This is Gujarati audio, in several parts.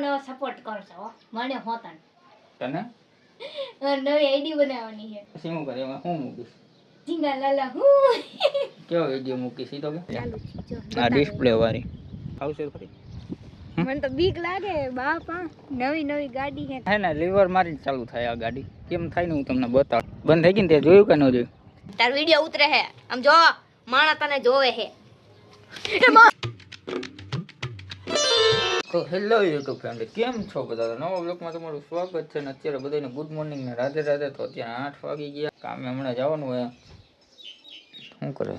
નવો સપોર્ટ કરજો હો મને હોતન તને નવી આઈડી બનાવવાની છે પછી હું કરે એમાં હું મૂકીશ ઝીંગા લાલા હું કેવો વિડિયો મૂકીશ ઈ તો કે ચાલુ જો આ ડિસ્પ્લે વાળી આવશે ખરી મને તો બીક લાગે બાપા નવી ગાડી છે હે ને લીવર મારી ચાલુ થાય આ ગાડી કેમ થાય ને હું તમને બતાવું બંધ થઈ ગઈ ને તે જોયું કે ન જોયું તાર વિડિયો ઉતરે હે આમ જો માણા તને જોવે હે તો હેલો યુટ્યુબ ફેમિલી કેમ છો બધા નવા બ્લોગમાં તમારું સ્વાગત છે ને અત્યારે બધાને ગુડ મોર્નિંગ ને રાધે રાધે તો અત્યારે 8 વાગી ગયા કામે હમણાં જવાનું હોય શું કરે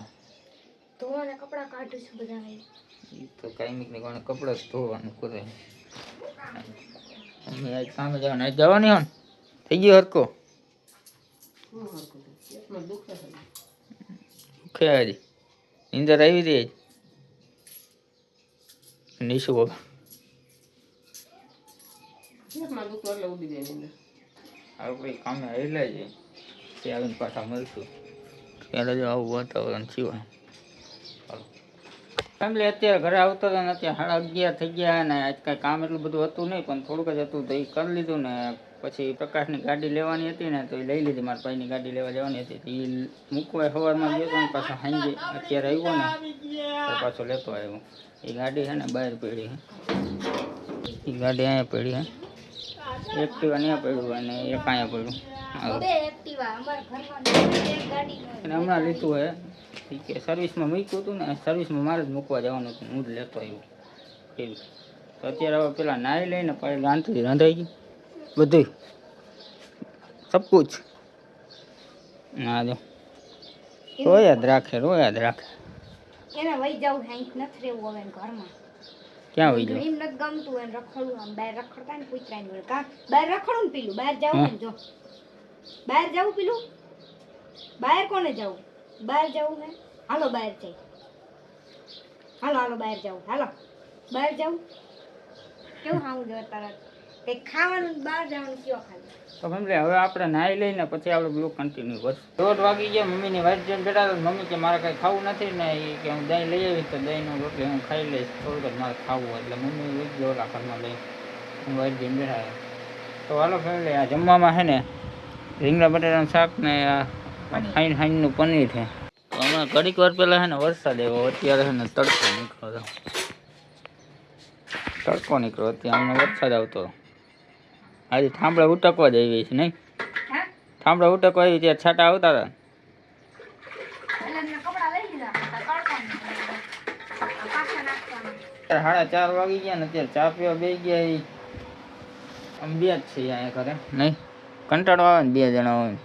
ધોવાના કપડા કાઢું છું બધા ઈ તો કાયમિક ને કોને કપડા ધોવાનું કરે અમે આજ કામે જવાનું આજ જવાની હોન થઈ ગયો હરકો દુખે હજી નીંદર આવી હતી નીશું બાબા આપણે કામે આવેલા છે તે આવીને પાછા મળશું ત્યારે જો આવું વાતાવરણ થયું ફેમિલી અત્યારે ઘરે આવતો હતો ને અત્યારે 11:30 થઈ ગયા ને આજ કાંઈ કામ એટલું બધું હતું નહીં પણ થોડુંક જ હતું તો એ કરી લીધું ને પછી પ્રકાશની ગાડી લેવાની હતી ને તો એ લઈ લીધી મારા ભાઈની ગાડી લેવા જવાની હતી એ મૂકવા સવારમાં ગયો ને પાછો સાંજે અત્યારે આવ્યો ને તો પાછો લેતો આવ્યો એ ગાડી છે ને બહાર પડી છે એ ગાડી અહીંયા પડી છે એક્ટિવા અહીંયા પડ્યું અને એક અહીંયા પડ્યું અને હમણાં લીધું હે કે સર્વિસમાં મૂક્યું હતું ને સર્વિસમાં મારે જ મૂકવા જવાનું હતું હું જ લેતો આવ્યો એવું તો અત્યારે હવે પેલા નાહી લઈને પછી રાંધથી રાંધાઈ ગઈ બધું સબ કુછ ના જો રોયા જ રાખે એને વહી જાવું હે નથી રહેવું હવે ઘરમાં ક્યાં વહી જાવ એમ નથી ગમતું એને રખડવું આમ બહાર રખડતા ને કૂતરાને જોડે કા બહાર રખડું ને પીલું બહાર જાવું ને જો બહાર જાવું પીલું બહાર કોને જાવું બહાર જાવું હે હાલો બહાર જઈ હાલો બહાર જાવું હાલો બહાર જાવું કેવું ખાવું જોઈએ તરત કંઈક ખાવાનું બહાર જવાનું કયો ખાલી તો ફેમિલી હવે આપણે નાહી લઈને પછી આપણે બ્લોગ કન્ટિન્યુ કરશું 1:30 વાગી ગયા મમ્મીની વાઈટ જઈને બેઠા તો મમ્મી કે મારે કંઈ ખાવું નથી ને એ કે હું દહીં લઈ આવીશ તો દહીંનું રોટલી હું ખાઈ લઈશ થોડુંક જ મારે ખાવું એટલે મમ્મી લઈ ગયો ઓલા ઘરમાં લઈ હું વાઈટ જઈને બેઠા તો હાલો ફેમિલી આ જમવામાં છે ને રીંગણા બટાટાનું શાક ને આ હાઈનું પનીર છે તો હમણાં ઘડીક વાર પહેલાં છે ને વરસાદ આવ્યો અત્યારે છે ને તડકો નીકળ્યો અત્યારે હમણાં વરસાદ આવતો આજે થાંભળા ઉટકવા જ આવી છે નહીં થાંભળા ઉટકવા આવી ત્યારે છાંટા આવતા હતા 4:30 વાગી ગયા ને અત્યારે ચા પીવા બે ગયા આમ બે જ છે અહીંયા ઘરે નહીં કંટાળો આવે ને 2 જણા હોય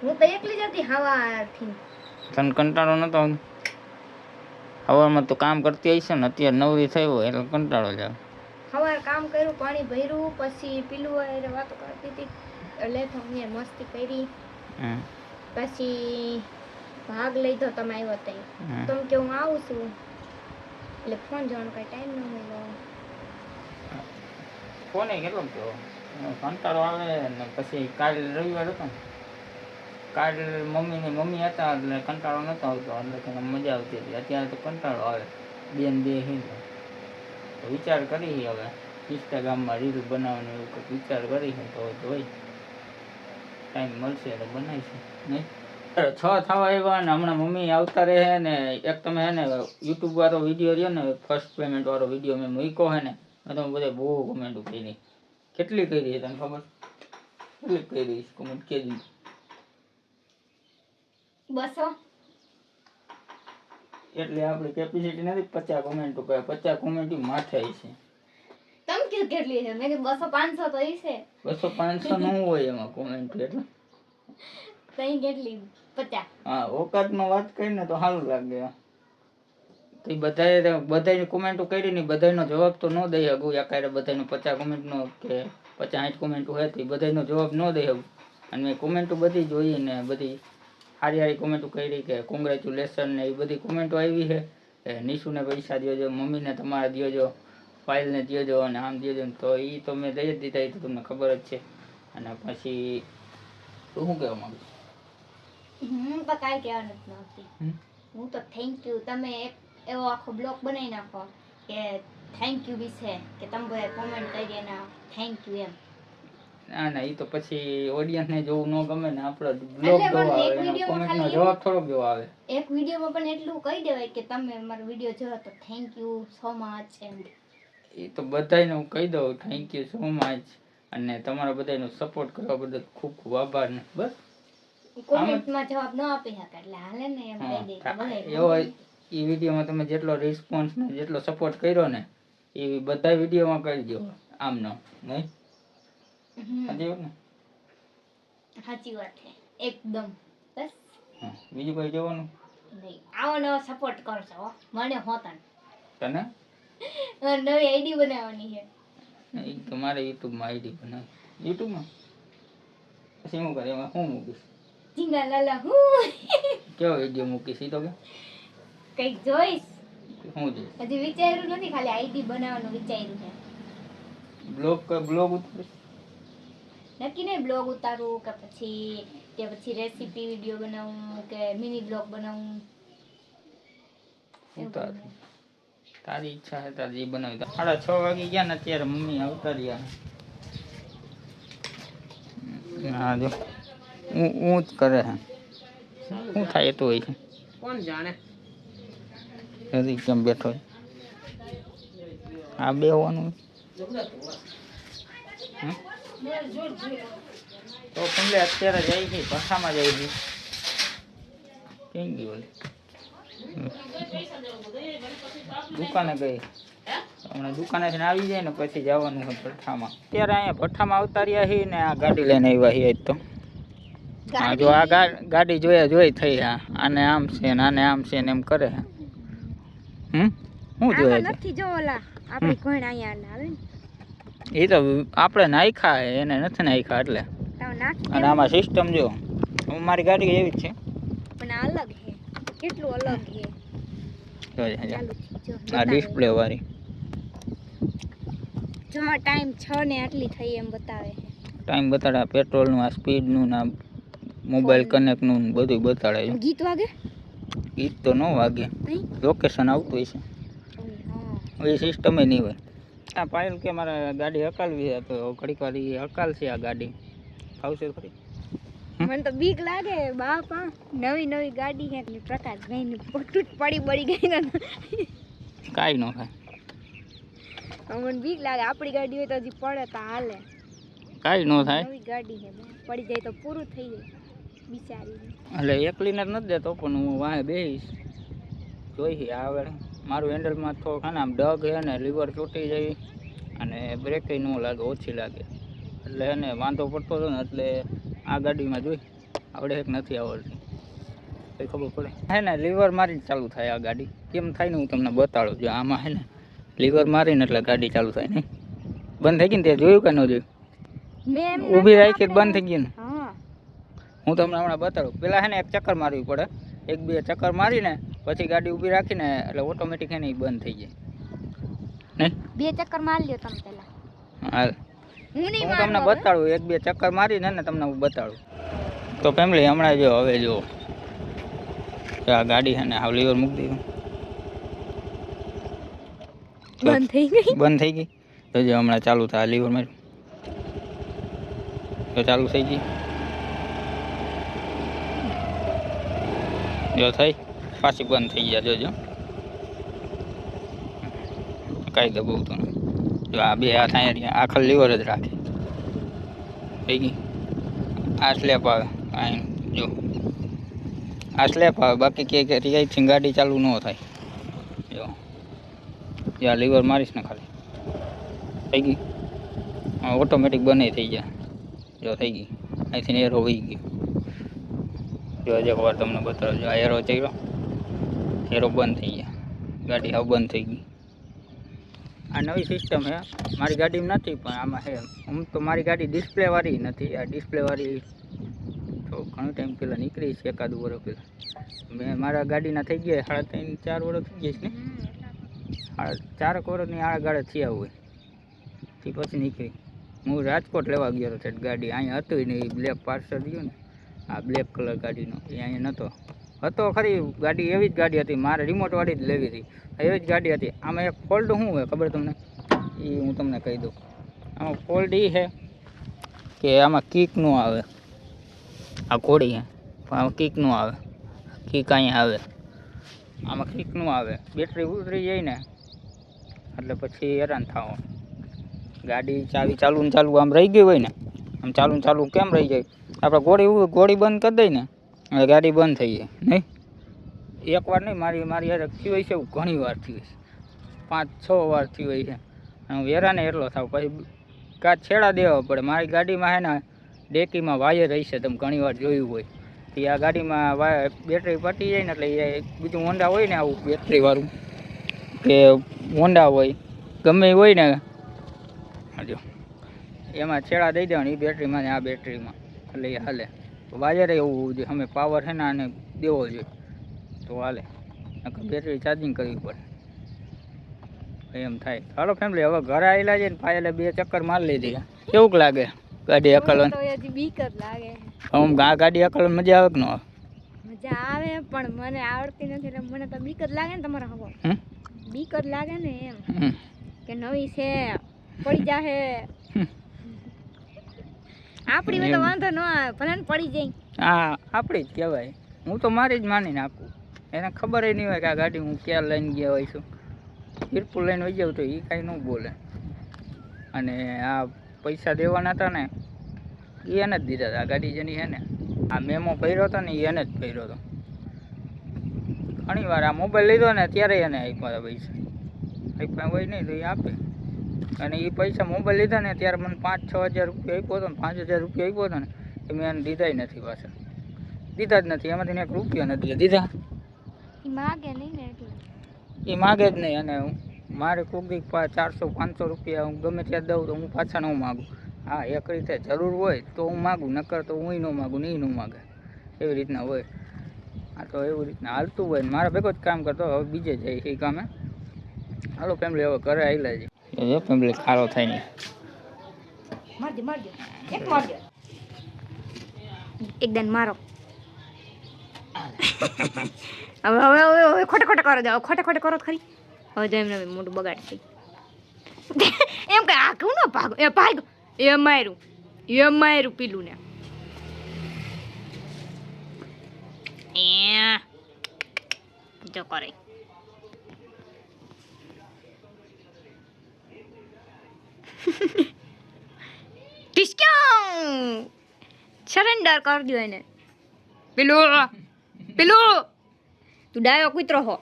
હું તો એકલી જ હતી હવારથી તને કંટાળો નતો હવારમાં તો કામ કરતી હશે ને અત્યારે નવરી થઈ હોય એટલે કંટાળો જ આવે સવાર કામ કર્યું પાણી ભર્યું પછી પીલું એટલે વાતો કરતી હતી એટલે તો મેં મસ્તી કરી પછી ભાગ લીધો તમે આવ્યો ત્યાં તમે કે હું આવું છું એટલે ફોન જવાનો કઈ ટાઈમ ન મળ્યો ફોને કેટલો કયો કંટાળો આવે ને પછી કાલ રવિવાર હતો ને કાલ મમ્મી હતા એટલે કંટાળો નતો આવતો એટલે મજા આવતી હતી અત્યારે તો કંટાળો આવે બેન બે હિંદો તો વિચાર કરી હવે ઇન્સ્ટાગ્રામમાં રીલ બનાવવાનો એવું કંઈક વિચાર કરી તો જોઈ ટાઈમ મળશે એટલે બનાવીશું નહીં 6 થવા આવ્યા ને હમણાં મમ્મી આવતા રહે ને એક તમે હે ને યુટ્યુબ વાળો વિડીયો રહ્યો ને ફર્સ્ટ પેમેન્ટ વાળો વિડીયો મેં મૂક્યો હે ને તમે બધા બહુ કોમેન્ટ કરી કેટલી કરી તને ખબર કેટલી કરી કોમેન્ટ કેજી 200 એટલે આપણી કેપેસિટી નથી 50 કોમેન્ટ કરે 50 કોમેન્ટ માથે છે તમ કેટલી છે મેં 200 500 તો છે 200 500 નો હોય એમાં કોમેન્ટ એટલે તઈ કેટલી 50 હા ઓકાતમાં વાત કરીને તો સારું લાગે તો બધાની કોમેન્ટો કરી ને બધાનો જવાબ તો ન દઈ શકું યાકારે બધાનો 50 કોમેન્ટનો કે 50-60 કોમેન્ટો હોય તો બધાનો જવાબ ન દઈ શકું અને મેં કોમેન્ટો બધી જોઈ ને બધી સારી કોમેન્ટો કરી કે કોંગ્રેચ્યુલેશન ને એ બધી કોમેન્ટો આવી છે કે નિશુને પૈસા દ્યોજો મમ્મીને તમારે દ્યોજો ફાઇલને દ્યોજો અને આમ દ્યોજો તો એ તો મેં દઈ જ દીધા એ તો તમને ખબર જ છે અને પછી તું શું કહેવા માંગુ હું તો કાંઈ કહેવા નથી હું તો થેન્ક યુ તમે એક એવો આખો બ્લોગ બનાવી નાખો કે થેન્ક યુ વિશે કે તમે બધા કોમેન્ટ કરી અને થેન્ક યુ એમ. ના ના, એ તો પછી ઓડિયન્સ ને જોવું ન ગમે ને, આપણો બ્લોગ એટલે જોવા પણ એક આવે, એનો વિડીયોમાં કોમેન્ટ નો ખાલી જવાબ થોડોક જોવા આવે. એક વિડીયોમાં પણ એટલું કહી દેવાય કે તમે મારો વિડીયો જોયો તો થેન્ક યુ સો મચ એમ. એ તો બધાને હું કહી દઉં થેન્ક યુ સો મચ, અને તમારા બધાનો સપોર્ટ કરવા બદલ ખૂબ ખૂબ આભાર ને બસ. કોમેન્ટમાં જવાબ ન આપી શકે એટલે હાલે ને એમ કહી દે કે બધાય એવો એ વિડીયોમાં તમે જેટલો રિસ્પોન્સ ને જેટલો સપોર્ટ કર્યો ને એ બધા વિડીયોમાં કરી દો આમ ન નહીં. સાચી વાત ને? સાચી વાત છે એકદમ. બસ બીજું કોઈ જોવાનું નહીં, આવો નવો સપોર્ટ કરજો હો મને હોતન. તને નવી આઈડી બનાવવાની છે. એ તમારે યુટ્યુબમાં આઈડી બનાવી. યુટ્યુબમાં પછી શું કરે એમાં શું મૂકીશ? ઝીંગા લાલા હું કેવો વિડીયો મૂકીશ એ તો કે કંઈક જોઈશ. શું જોઈશ? હજી વિચાર્યું નથી, ખાલી આઈડી બનાવવાનું વિચાર્યું છે. બ્લોગ ઉતારીશ? નક્કી નહીં, બ્લોગ ઉતારું કે પછી રેસીપી વિડીયો બનાવું કે મિની બ્લોગ બનાવું. ઉતાર તારી ઈચ્છા છે તારી જે બનાવી. 6:30 વાગી ગયા ને અત્યારે મમ્મી આવતા રહ્યા. હા જો હું જ કરે છે, શું થાય તો હોય છે કોણ જાણે. હજી કેમ બેઠો છે? આ બે હોવાનું તો કમલે અત્યારે જાય છે ભઠ્ઠામાં જાય છે. કેમ ગયું દુકાને ગઈ હમણાં દુકાને છે ને આવી જાય ને પછી જવાનું છે ભઠ્ઠામાં. અત્યારે અહીંયા ભઠ્ઠામાં આવતા રહ્યા છીએ ને આ ગાડી લઈને આવ્યા છીએ આજ તો. હા જો આ ગાડી જોઈ થઈ. હા આને આમ છે ને આને આમ છે ને એમ કરે. શું જોઈએ છે? નથી જો ઓલા આપણી કોણ અહીંયા આવે ને એ તો આપણે નાખ્યા હે એને નથી નાખ્યા એટલે. અને આમાં સિસ્ટમ જો મારી ગાડી એવી જ છે પણ અલગ છે. કેટલું અલગ છે આ ડિસ્પ્લે વાળી. જો ટાઈમ 6 ને આટલી થઈ એમ બતાવે છે. ટાઈમ બતાડે, પેટ્રોલનું, આ સ્પીડનું, આ મોબાઈલ કનેક્ટનું બધું બતાડે છે. ગીત વાગે? ગીત તો ન વાગે, લોકેશન આવતું હોય છે. એ સિસ્ટમ નહીં હોય. આ પાયલ કે મારે ગાડી હકાલવી છે તો ઘડીક વાર હકાલશે આ ગાડી. આવશે ખરી? મને તો બીક લાગે બાપા, નવી ગાડી છે એટલે પ્રકાશભાઈ ની ફોટો પડી ગઈ ને કાંઈ ન થાય. મને બીક લાગે, આપણી ગાડી હોય તો હજી પડે તો હાલે. કાંઈ ન થાય. નવી ગાડી છે, પડી જાય તો પૂરું થઈ જાય બિચારી. એટલે એકલીને જ નથી દેતો પણ હું વાંહે બેસીશ જોઈ આવે. મારું હેન્ડલમાં થોડોક છે ને આમ ડગ છે ને લીવર તૂટી જાય અને બ્રેક ન લાગે, ઓછી લાગે એટલે એને વાંધો પડતો હતો ને એટલે આ ગાડીમાં જોઈ આવડે એક નથી આવડતી એ ખબર પડે. હે ને લીવર મારીને ચાલુ થાય આ ગાડી. કેમ થાય ને હું તમને બતાડું. જો આમાં હે ને લીવર મારીને એટલે ગાડી ચાલુ થાય. નહીં બંધ થઈ ગઈ ને તે જોયું કે ન જોયું? ઊભી રાખી બંધ થઈ ગઈ ને. હું તમને હમણાં બતાડું. પેલા હે ને એક ચક્કર મારવી પડે, 1-2 ચક્કર મારીને પછી ગાડી ઊભી રાખીને એટલે ઓટોમેટિક હે ને એ બંધ થઈ જાય. નહીં 2 ચક્કર મારી લ્યો તમે પહેલા. હાલ હું તમને બતાડું, 1-2 ચક્કર મારીને ને તમને હું બતાડું. તો ફેમિલી હમણાં જો હવે જો આ ગાડી છે ને હાવ લીવર મૂકી દીધું, બંધ થઈ ગઈ. તો જો હમણાં ચાલુ થાય લીવર માર્યું તો ચાલુ થઈ ગઈ. જો થઈ પાછી બંધ થઈ ગયા. જોજો કાંઈ દબાવતું નહીં. જો આ બે હાથ અહીંયા આખા લીવર જ રાખે. થઈ ગઈ. આ સ્લેપ આવે અહીં જો આ સ્લેપ આવે, બાકી કે રિયાઈથી ગાડી ચાલુ ન થાય. જો આ લીવર મારીશ ને ખાલી થઈ ગઈ. ઓટોમેટિક બંધ થઈ જાય. જો થઈ ગઈ. અહીંથી એરો વહી ગયો. જો હજી એકવાર તમને બતાવો. જો આ એરો ચડ્યો, એરો બંધ થઈ ગયા, ગાડી હાવ બંધ થઈ ગઈ. આ નવી સિસ્ટમ છે, મારી ગાડીમાં નથી પણ આમાં છે. આમ તો મારી ગાડી ડિસ્પ્લેવાળી નથી. આ ડિસ્પ્લેવાળી તો ઘણો ટાઈમ પહેલાં નીકળી છે, 1-2 વર્ષ પહેલાં. મેં મારા ગાડીના થઈ ગયા 3-4 વર્ષ થઈ જઈશ ને. 4 વર્ષની આળગાળે થયા હોય તે પછી નીકળી. હું રાજકોટ લેવા ગયો હતો ગાડી. અહીંયા હતું ને એ બ્લેક પાર્સલ ગયો ને, આ બ્લેક કલર ગાડીનો એ અહીંયા નહોતો. હતો ખરી ગાડી, એવી જ ગાડી હતી, મારે રિમોટવાળી જ લેવી હતી, એવી જ ગાડી હતી. આમાં એક ફોલ્ટ શું હોય ખબર તમને? એ હું તમને કહી દઉં. આમાં ફોલ્ટ એ છે કે આમાં કિક ન આવે. આ ઘોડી છે પણ આમાં કિક ન આવે, કિક અહીંયા આવે, આમાં કિક ન આવે. બેટરી ઉતરી જાય ને એટલે પછી હેરાન થાવ. ગાડી ચાવી ચાલુ ને ચાલુ આમ રહી ગઈ હોય ને, આમ ચાલુ ને ચાલુ કેમ રહી જાય? આપણે ઘોડી બંધ કરી દઈએ ને એટલે ગાડી બંધ થઈ જાય. નહીં, એકવાર નહીં, મારી યાર થયું હોય છે એવું, ઘણી વાર થયું હોય છે, 5-6 વાર થયું હોય છે. હું હેરાને એટલો થાવ, પછી કાચ છેડા દેવા પડે. મારી ગાડીમાં છે ને ડેકીમાં વાયર રહી છે, તમે ઘણી વાર જોયું હોય. એ આ ગાડીમાં બેટરી પટી જાય ને એટલે એ બીજું હોન્ડા હોય ને આવું બેટરીવાળું કે હોન્ડા હોય ગમે એ હોય ને, જો એમાં છેડા દઈ દેવાના એ બેટરીમાં ને આ બેટરીમાં, એટલે એ હાલે. વાયર એવું હોવું જોઈએ, અમે પાવર છે ને આને દેવો જોઈએ તો હાલે, બેટરી ચાર્જિંગ કરવી પડે એમ થાય. હાલો ફેમિલી, હવે ઘરે આવેલા છે ને પાયલે 2 ચક્કર મારી લીધી. કેવું લાગે ગાડી હકલવાની? તો હજી બીક જ લાગે. આમ આ ગાડી હકલવાની મજા આવે કે ન આવે? મજા આવે પણ મને આવડતી નથી એટલે મને તો બીક જ લાગે ને. તમારા હવો બીક જ લાગે ને એમ કે નવી છે, પડી જાહે. આપણી માં તો વાંધો ન આવે, ભલે ને પડી જાય. હા, આપણી જ કહેવાય. હું તો મારી જ માની નાખું. એને ખબર નહીં હોય કે આ ગાડી હું ક્યાં લઈને ગયા હોય છું. વીરપુર લઈને વહી જાઉં તો એ કાંઈ ન બોલે. અને આ પૈસા દેવાના હતા ને એ એને જ દીધા હતા. આ ગાડી જેની છે ને, આ મેમો ભર્યો હતો ને એ એને જ ભર્યો હતો. ઘણી વાર આ મોબાઈલ લીધો ને ત્યારે એને આપ્યા પૈસા, આપ્યા હોય નહીં તો એ આપે. અને એ પૈસા મોબાઈલ લીધા ને ત્યારે મને 5-6 હજાર રૂપિયા આપ્યો હતો ને, 5,000 રૂપિયા આપ્યો હતો ને એ મેં એને દીધા નથી પાછા, દીધા જ નથી. એમાંથી 1 રૂપિયા નથી દીધા. એ માગે નહીં ને એટલે એ માગે જ નહીં. અને મારે કોઈક દી 400-500 રૂપિયા હું ગમે ત્યાં દઉં તો હું પાછા ન માગું. હા, એક રીતે જરૂર હોય તો હું માગું, નકર તો હું ન માગું ને એ ન માગે, એવી રીતના હોય. આ તો એવી રીતના હાલતું હોય ને મારા ભેગો જ કામ કરતો, હવે બીજે જાય એ કામે. હાલો ફેમિલી, હવે ઘરે આવેલા છે ફેમિલી, ખારો થાય નહીં. મારજો એક મારજો, એકદમ મારો. હવે હવે હવે ખોટે કરો જાઓ, ખોટે કરો ખરી. હવે જો એમને મોટું બગાડ થઈ એમ કે આ કેવું ના ભાગો, એ ભાગ એ માર્યું પીલું ને જો કરે. સરેન્ડર કરી દો એને. પેલું તું ડાયો કૂતરો હો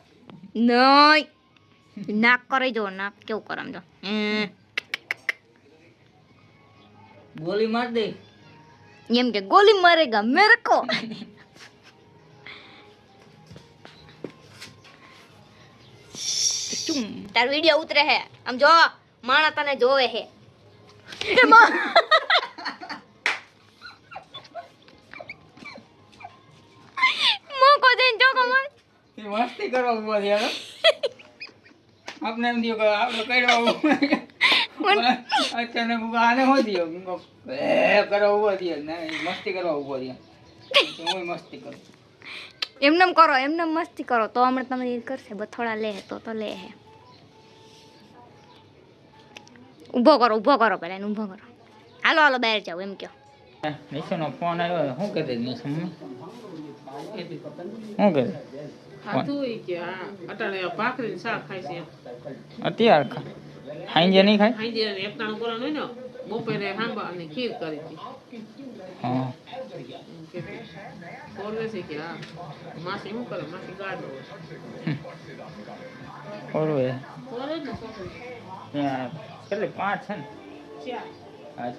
નહીં. નાક કરી જો, નાક કેવું કરમ જો. ગોલી માર દે એમ કે ગોલી મારેગા મેરે કો. તાર વિડિયો ઉતરે હે, આમ જો માણા તને જોવે હે. મોકો દેન જો કમર એ મસ્તી કરવા ઉભા થયા. આપને એમ થયું કે આપણે કઈડવા અચાનક આને હો દિયો કરવા ઉભા થયા. નહીં, મસ્તી કરવા ઉભા થયા. હું મસ્તી કરું. એમનેમ કરો, એમનેમ મસ્તી કરો તો હમણાં તમે એ કરશે. બથોડા લે તો લે હે. ઊભો કરો પેલા એને ઊભો કરો. હાલો બહાર જાવ એમ કયો. નિશુનો ફોન આવ્યો. શું કહેતી નિશુ? શું કહે? અત્યારે ખાઈ નહીં ખાય. બપોરે હાંબા અને ખીર કરી હતી. હા, બોલે છે કે હા માસી શું કરે? માસી ગાડો બરોબર. બોલે ને ત્યાં કેટલી 5 છે ને?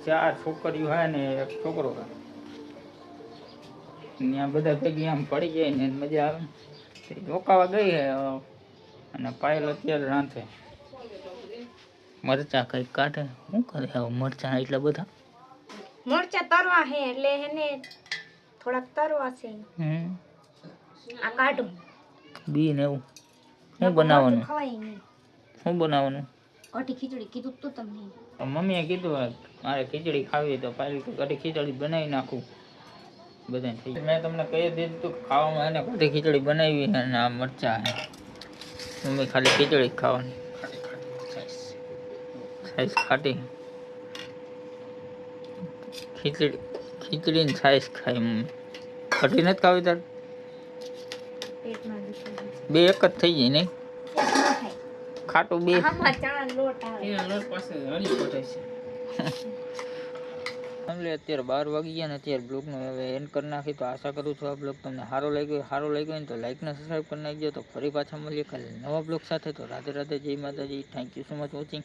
4 છોકરીઓ હોય ને 1 છોકરો હોય. ત્યાં બધા ભેગી આમ પડી જાય ને મજા આવે. રોકાવા ગઈ હે અને પાયલ અત્યારે રાંધે. મરચા કઈ કાઢે. શું કરે હવે મરચા એટલા બધા? મરચા તરવા હે એટલે એને થોડાક તરવા છે. આ કાઢું બી ને એવું. શું બનાવવાનું? ખવાય નહીં. શું બનાવવાનું? કઢી ખીચડી કીધું તું તમને. મમ્મીએ કીધું મારે ખીચડી ખાવી તો પાયલ કઢી ખીચડી બનાવી નાખું. બધાને થઈ મેં તમને કહી દીધું હતું કે ખાવામાં એને બધી ખીચડી બનાવી છે અને આ મરચાં છે મમ્મી ખાલી ખીચડી જ ખાવાની છાશ ખાટી ખીચડી ને છાશ ખાય મમ્મી કઢી નથી ખાવી તાર પેટમાં દુખે છે. બે એક જ થઈ જાય નહીં એક ન થાય. ખાટું બે આમાં ચણાનો લોટ આવે. એના લોટ પાસે હળી પટે છે એટલે અત્યારે 12 વાગી ગયા ને અત્યારે બ્લોગનો હવે એન્ડ કરી નાખી તો આશા કરું છું આ બ્લોગ તમને સારો લાગ્યો હોય ને તો લાઈક ને સબસ્ક્રાઈબ કરી નાખજો તો ફરી પાછા મળીએ કાલે નવા બ્લોગ સાથે તો રાધે રાધે જય માતાજી thank you so much watching